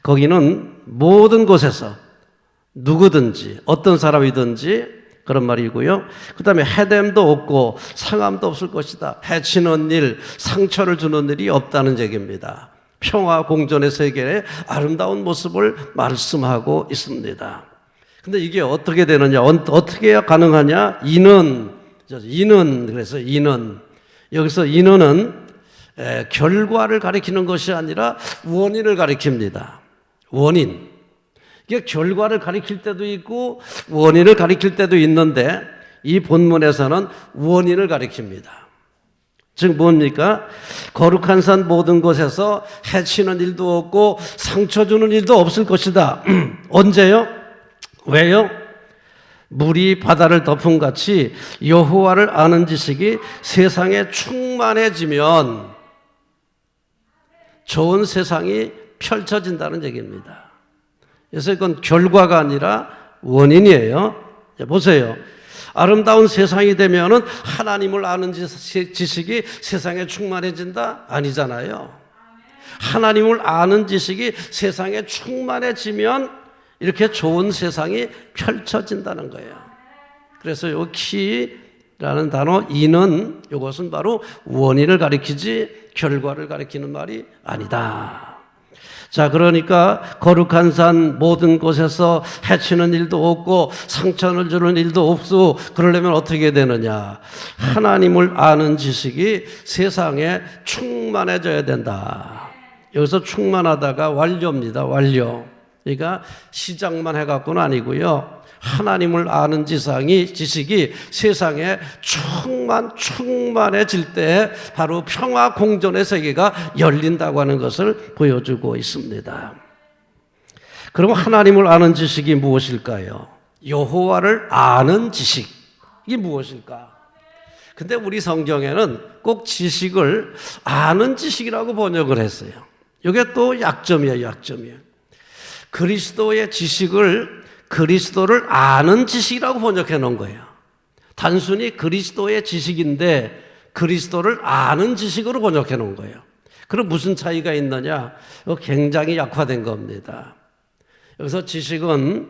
거기는 모든 곳에서 누구든지 어떤 사람이든지 그런 말이고요. 그 다음에 해됨도 없고 상함도 없을 것이다. 해치는 일, 상처를 주는 일이 없다는 얘기입니다. 평화 공존의 세계의 아름다운 모습을 말씀하고 있습니다. 근데 이게 어떻게 되느냐, 어떻게 해야 가능하냐? 그래서 여기서 인은 결과를 가리키는 것이 아니라 원인을 가리킵니다. 원인. 이게 결과를 가리킬 때도 있고 원인을 가리킬 때도 있는데 이 본문에서는 원인을 가리킵니다. 즉 뭡니까? 거룩한 산 모든 곳에서 해치는 일도 없고 상처 주는 일도 없을 것이다. 언제요? 왜요? 물이 바다를 덮음같이 여호와를 아는 지식이 세상에 충만해지면 좋은 세상이 펼쳐진다는 얘기입니다. 그래서 이건 결과가 아니라 원인이에요. 보세요. 아름다운 세상이 되면은 하나님을 아는 지식이 세상에 충만해진다? 아니잖아요. 하나님을 아는 지식이 세상에 충만해지면 이렇게 좋은 세상이 펼쳐진다는 거예요. 그래서 요 키라는 단어 이는 이것은 바로 원인을 가리키지 결과를 가리키는 말이 아니다. 자, 그러니까 거룩한 산 모든 곳에서 해치는 일도 없고 상처를 주는 일도 없고 그러려면 어떻게 되느냐? 하나님을 아는 지식이 세상에 충만해져야 된다. 여기서 충만하다가 완료입니다. 완료. 그러니까 시작만 해갖고는 아니고요. 하나님을 아는 지식이 세상에 충만해질 때 바로 평화 공존의 세계가 열린다고 하는 것을 보여주고 있습니다. 그럼 하나님을 아는 지식이 무엇일까요? 여호와를 아는 지식이 무엇일까? 근데 우리 성경에는 꼭 지식을 아는 지식이라고 번역을 했어요. 이게 또 약점이에요. 그리스도의 지식을 그리스도를 아는 지식이라고 번역해 놓은 거예요. 단순히 그리스도의 지식인데 그리스도를 아는 지식으로 번역해 놓은 거예요. 그럼 무슨 차이가 있느냐? 굉장히 약화된 겁니다. 여기서 지식은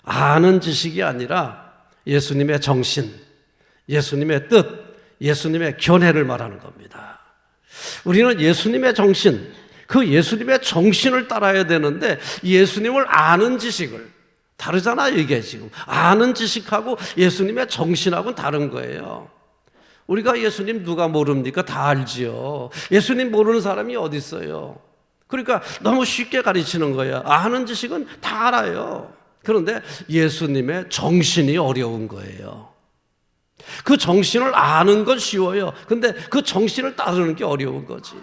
아는 지식이 아니라 예수님의 정신, 예수님의 뜻, 예수님의 견해를 말하는 겁니다. 우리는 예수님의 정신, 그 예수님의 정신을 따라야 되는데 예수님을 아는 지식을, 다르잖아요 이게 지금. 아는 지식하고 예수님의 정신하고는 다른 거예요. 우리가 예수님 누가 모릅니까? 다 알지요. 예수님 모르는 사람이 어디 있어요? 그러니까 너무 쉽게 가르치는 거예요. 아는 지식은 다 알아요. 그런데 예수님의 정신이 어려운 거예요. 그 정신을 아는 건 쉬워요. 근데 그 정신을 따르는 게 어려운 거지.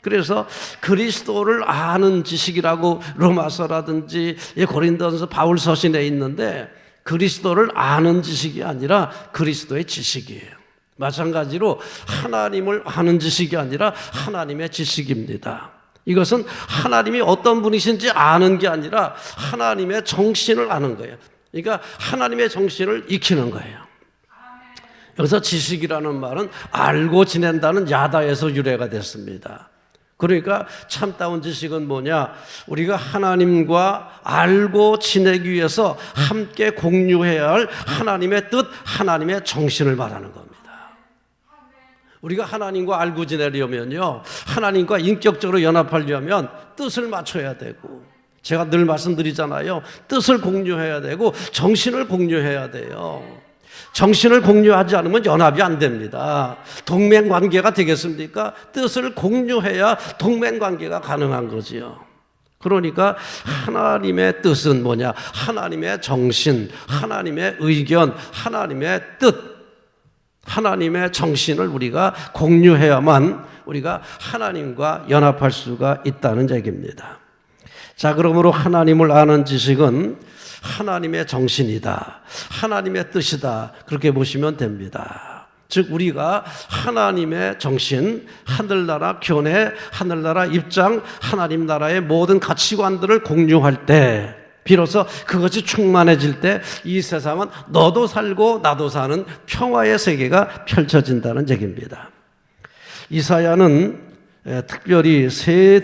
그래서 그리스도를 아는 지식이라고 로마서라든지 고린도전서 바울 서신에 있는데, 그리스도를 아는 지식이 아니라 그리스도의 지식이에요. 마찬가지로 하나님을 아는 지식이 아니라 하나님의 지식입니다. 이것은 하나님이 어떤 분이신지 아는 게 아니라 하나님의 정신을 아는 거예요. 그러니까 하나님의 정신을 익히는 거예요. 여기서 지식이라는 말은 알고 지낸다는 야다에서 유래가 됐습니다. 그러니까 참다운 지식은 뭐냐? 우리가 하나님과 알고 지내기 위해서 함께 공유해야 할 하나님의 뜻, 하나님의 정신을 말하는 겁니다. 우리가 하나님과 알고 지내려면요, 하나님과 인격적으로 연합하려면 뜻을 맞춰야 되고, 제가 늘 말씀드리잖아요. 뜻을 공유해야 되고 정신을 공유해야 돼요. 정신을 공유하지 않으면 연합이 안 됩니다. 동맹관계가 되겠습니까? 뜻을 공유해야 동맹관계가 가능한 거지요. 그러니까 하나님의 뜻은 뭐냐? 하나님의 정신, 하나님의 의견, 하나님의 뜻, 하나님의 정신을 우리가 공유해야만 우리가 하나님과 연합할 수가 있다는 얘기입니다. 자, 그러므로 하나님을 아는 지식은 하나님의 정신이다, 하나님의 뜻이다, 그렇게 보시면 됩니다. 즉 우리가 하나님의 정신, 하늘나라 견해, 하늘나라 입장, 하나님 나라의 모든 가치관들을 공유할 때, 비로소 그것이 충만해질 때 이 세상은 너도 살고 나도 사는 평화의 세계가 펼쳐진다는 얘기입니다. 이사야는 특별히 세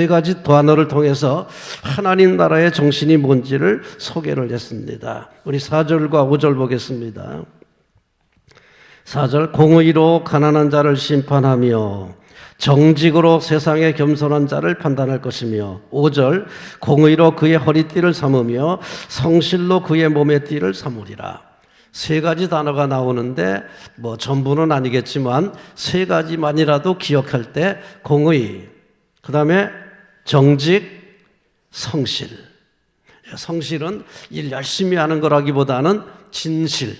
가지 단어를 통해서 하나님 나라의 정신이 뭔지를 소개를 했습니다. 우리 4절과 5절 보겠습니다. 4절, 공의로 가난한 자를 심판하며 정직으로 세상에 겸손한 자를 판단할 것이며, 5절, 공의로 그의 허리띠를 삼으며 성실로 그의 몸의 띠를 삼으리라. 세 가지 단어가 나오는데 뭐 전부는 아니겠지만 세 가지만이라도 기억할 때 공의, 그 다음에 정직, 성실. 성실은 일 열심히 하는 거라기보다는 진실,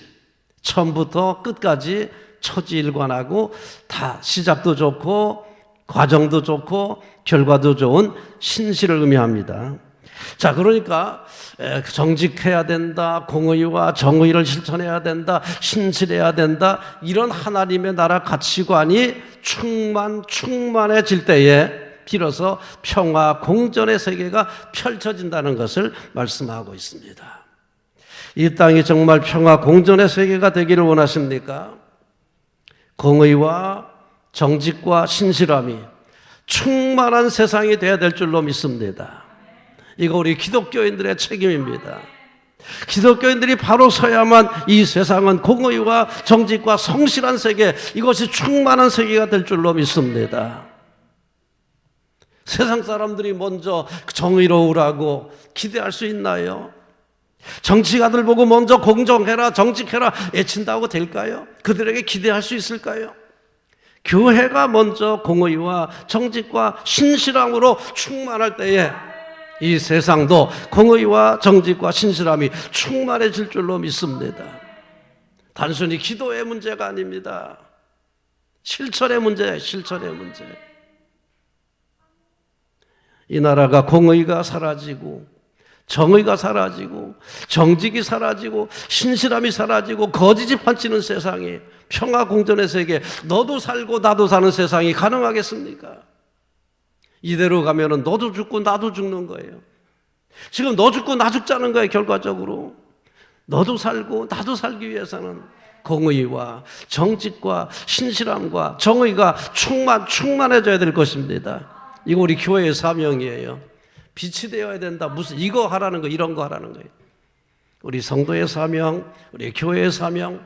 처음부터 끝까지 처지일관하고 다 시작도 좋고 과정도 좋고 결과도 좋은 신실을 의미합니다. 자, 그러니까 정직해야 된다, 공의와 정의를 실천해야 된다, 신실해야 된다, 이런 하나님의 나라 가치관이 충만해질 때에 비로소 평화 공존의 세계가 펼쳐진다는 것을 말씀하고 있습니다. 이 땅이 정말 평화 공존의 세계가 되기를 원하십니까? 공의와 정직과 신실함이 충만한 세상이 되어야 될 줄로 믿습니다. 이거 우리 기독교인들의 책임입니다. 기독교인들이 바로 서야만 이 세상은 공의와 정직과 성실한 세계, 이것이 충만한 세계가 될 줄로 믿습니다. 세상 사람들이 먼저 정의로우라고 기대할 수 있나요? 정치가들 보고 먼저 공정해라, 정직해라 애친다고 될까요? 그들에게 기대할 수 있을까요? 교회가 먼저 공의와 정직과 신실함으로 충만할 때에 이 세상도 공의와 정직과 신실함이 충만해질 줄로 믿습니다. 단순히 기도의 문제가 아닙니다. 실천의 문제예요. 실천의 문제. 이 나라가 공의가 사라지고 정의가 사라지고 정직이 사라지고 신실함이 사라지고 거짓이 판치는 세상이, 평화 공존의 세계, 너도 살고 나도 사는 세상이 가능하겠습니까? 이대로 가면은 너도 죽고 나도 죽는 거예요. 지금 너 죽고 나 죽자는 거예요. 결과적으로 너도 살고 나도 살기 위해서는 공의와 정직과 신실함과 정의가 충만해져야 될 것입니다. 이거 우리 교회의 사명이에요. 빛이 되어야 된다. 무슨 이거 하라는 거, 이런 거 하라는 거예요. 우리 성도의 사명, 우리 교회의 사명,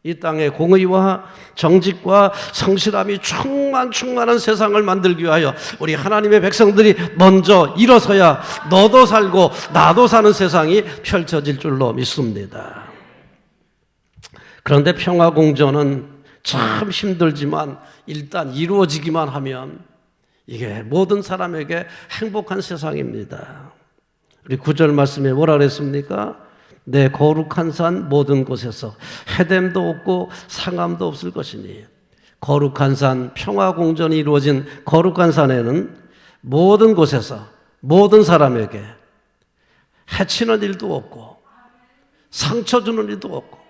이 땅에 공의와 정직과 성실함이 충만한 세상을 만들기 위하여 우리 하나님의 백성들이 먼저 일어서야 너도 살고 나도 사는 세상이 펼쳐질 줄로 믿습니다. 그런데 평화공존은 참 힘들지만 일단 이루어지기만 하면 이게 모든 사람에게 행복한 세상입니다. 우리 9절 말씀에 뭐라 그랬습니까? 내 거룩한 산 모든 곳에서 해됨도 없고 상함도 없을 것이니, 거룩한 산, 평화공존이 이루어진 거룩한 산에는 모든 곳에서 모든 사람에게 해치는 일도 없고 상처 주는 일도 없고,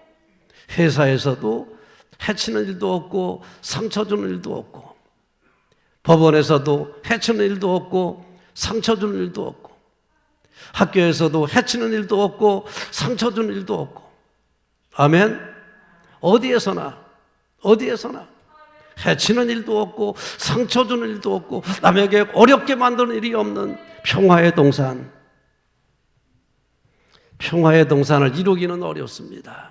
회사에서도 해치는 일도 없고 상처 주는 일도 없고, 법원에서도 해치는 일도 없고 상처 주는 일도 없고, 학교에서도 해치는 일도 없고 상처 주는 일도 없고, 아멘. 어디에서나 해치는 일도 없고 상처 주는 일도 없고 남에게 어렵게 만드는 일이 없는 평화의 동산. 평화의 동산을 이루기는 어렵습니다.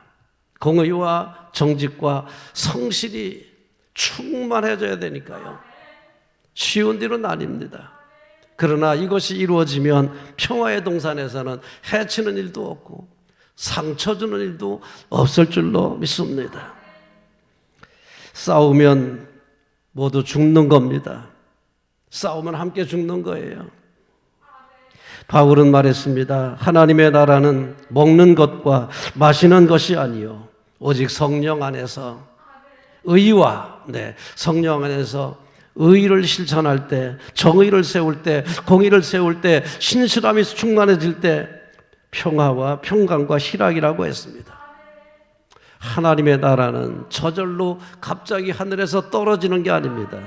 공의와 정직과 성실이 충만해져야 되니까요. 쉬운 일은 아닙니다. 그러나 이것이 이루어지면 평화의 동산에서는 해치는 일도 없고 상처 주는 일도 없을 줄로 믿습니다. 싸우면 모두 죽는 겁니다. 싸우면 함께 죽는 거예요. 바울은 말했습니다. 하나님의 나라는 먹는 것과 마시는 것이 아니요 오직 성령 안에서 의와 성령 안에서 의를 실천할 때, 정의를 세울 때, 공의를 세울 때, 신실함이 충만해질 때 평화와 평강과 희락이라고 했습니다. 하나님의 나라는 저절로 갑자기 하늘에서 떨어지는 게 아닙니다.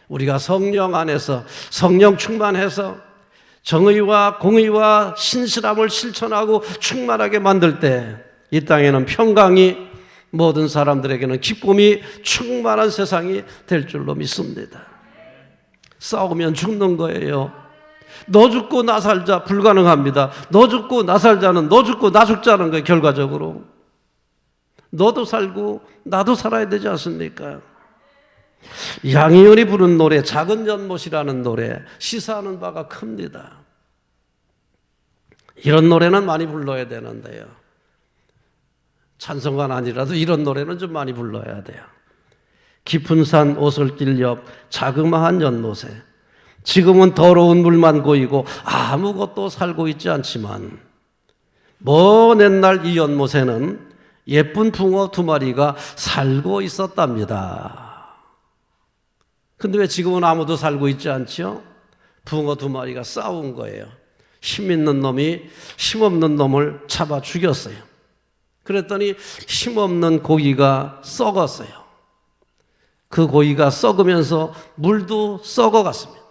우리가 성령 안에서 성령 충만해서 정의와 공의와 신실함을 실천하고 충만하게 만들 때 이 땅에는 평강이, 모든 사람들에게는 기쁨이 충만한 세상이 될 줄로 믿습니다. 싸우면 죽는 거예요. 너 죽고 나 살자 불가능합니다. 너 죽고 나 살자는 너 죽고 나 죽자는 거예요. 결과적으로 너도 살고 나도 살아야 되지 않습니까? 양희은이 부른 노래 작은 연못이라는 노래 시사하는 바가 큽니다. 이런 노래는 많이 불러야 되는데요. 찬송가는 아니라도 이런 노래는 좀 많이 불러야 돼요. 깊은 산 오솔길 옆 자그마한 연못에 지금은 더러운 물만 고이고 아무것도 살고 있지 않지만 먼 옛날 이 연못에는 예쁜 붕어 2마리가 살고 있었답니다. 근데 왜 지금은 아무도 살고 있지 않죠? 붕어 2마리가 싸운 거예요. 힘 있는 놈이 힘없는 놈을 잡아 죽였어요. 그랬더니 힘없는 고기가 썩었어요. 그 고기가 썩으면서 물도 썩어갔습니다.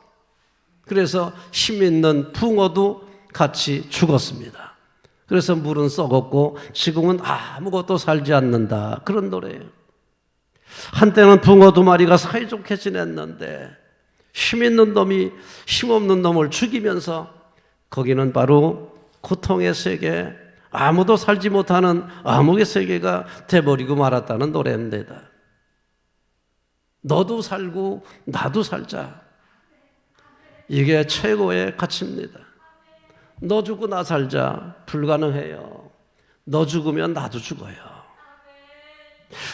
그래서 힘 있는 붕어도 같이 죽었습니다. 그래서 물은 썩었고 지금은 아무것도 살지 않는다. 그런 노래예요. 한때는 붕어 2마리가 사이좋게 지냈는데 힘 있는 놈이 힘없는 놈을 죽이면서 거기는 바로 고통의 세계, 아무도 살지 못하는 암흑의 세계가 돼버리고 말았다는 노래입니다. 너도 살고 나도 살자. 이게 최고의 가치입니다. 너 죽고 나 살자 불가능해요. 너 죽으면 나도 죽어요.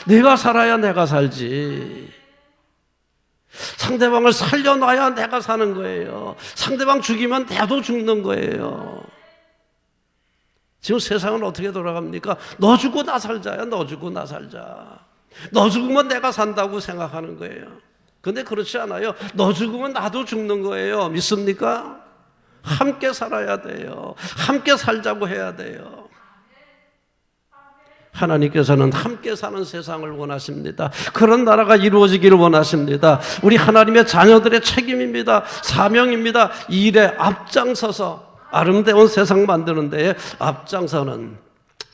내가 살아야 내가 살지. 상대방을 살려놔야 내가 사는 거예요. 상대방 죽이면 나도 죽는 거예요. 지금 세상은 어떻게 돌아갑니까? 너 죽고 나 살자야. 너 죽고 나 살자. 너 죽으면 내가 산다고 생각하는 거예요. 근데 그렇지 않아요. 너 죽으면 나도 죽는 거예요. 믿습니까? 함께 살아야 돼요. 함께 살자고 해야 돼요. 하나님께서는 함께 사는 세상을 원하십니다. 그런 나라가 이루어지기를 원하십니다. 우리 하나님의 자녀들의 책임입니다. 사명입니다. 이 일에 앞장서서 아름다운 세상 만드는 데에 앞장서는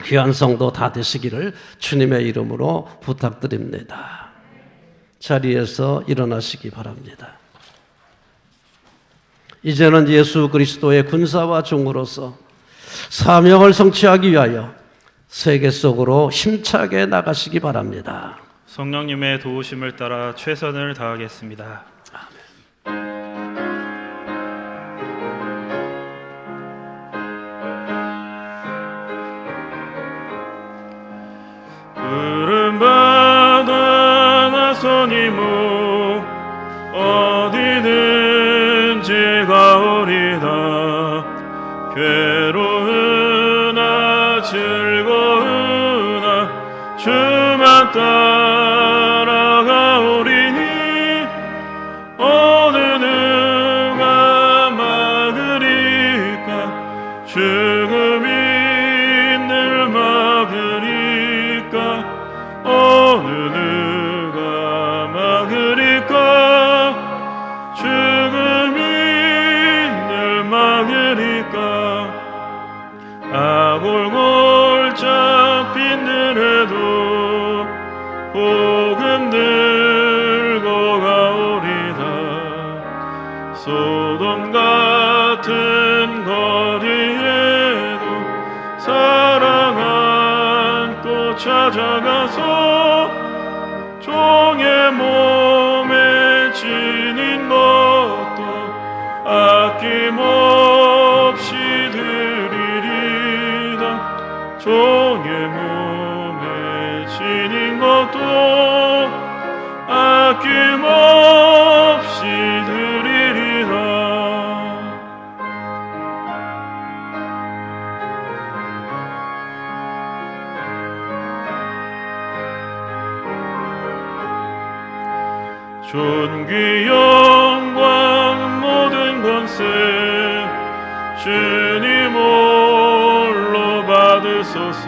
귀한 성도 다 되시기를 주님의 이름으로 부탁드립니다. 자리에서 일어나시기 바랍니다. 이제는 예수 그리스도의 군사와 종으로서 사명을 성취하기 위하여 세계 속으로 힘차게 나가시기 바랍니다. 성령님의 도우심을 따라 최선을 다하겠습니다. 푸른 바다 나서니 무 어디든지 가오리다. 괴로우나 즐거우나 주만 따라가오리니 어느 누가 막으리까. 죽음이 늘 막으리까. 어느 누가 막으리까. 죽음이 늘 막으리까. 아골골 잡힌 들에도 복음 들고 가오리다. 소돔 같은 거리에도 사랑 안고 찾아가서 종의 몸에 지닌 것도 아낌없이 드리리다. 종의 몸에 지닌 것도 아낌없이 드리리다. 존귀 영광 모든 권세 주님 홀로 받으소서.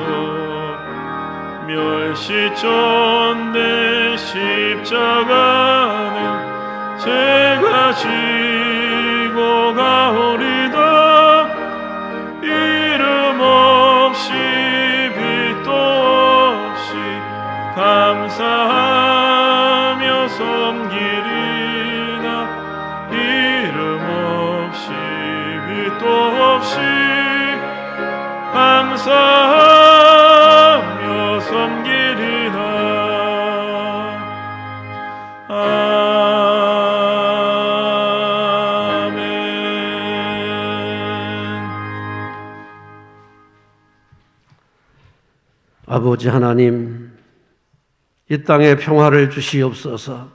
멸시전대 십자가는 제가 지고 가오리다. 이름 없이 빛도 없이 감사하며 섬기리다. 이름 없이 빛도 없이 감사하며 섬기리다. 아멘. 아버지 하나님, 이 땅에 평화를 주시옵소서.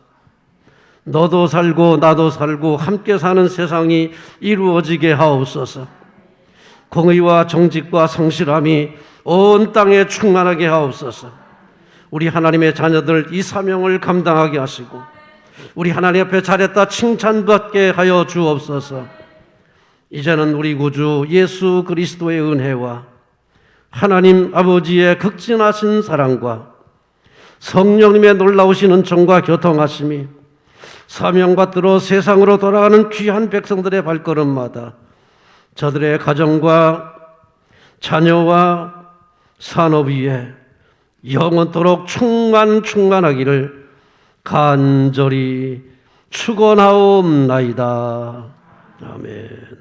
너도 살고 나도 살고 함께 사는 세상이 이루어지게 하옵소서. 공의와 정직과 성실함이 온 땅에 충만하게 하옵소서. 우리 하나님의 자녀들 이 사명을 감당하게 하시고 우리 하나님 앞에 잘했다 칭찬받게 하여 주옵소서. 이제는 우리 구주 예수 그리스도의 은혜와 하나님 아버지의 극진하신 사랑과 성령님의 놀라우신 은총과 교통하심이 사명받들어 세상으로 돌아가는 귀한 백성들의 발걸음마다 저들의 가정과 자녀와 산업 위에 영원토록 충만하기를 간절히 축원하옵나이다. 아멘.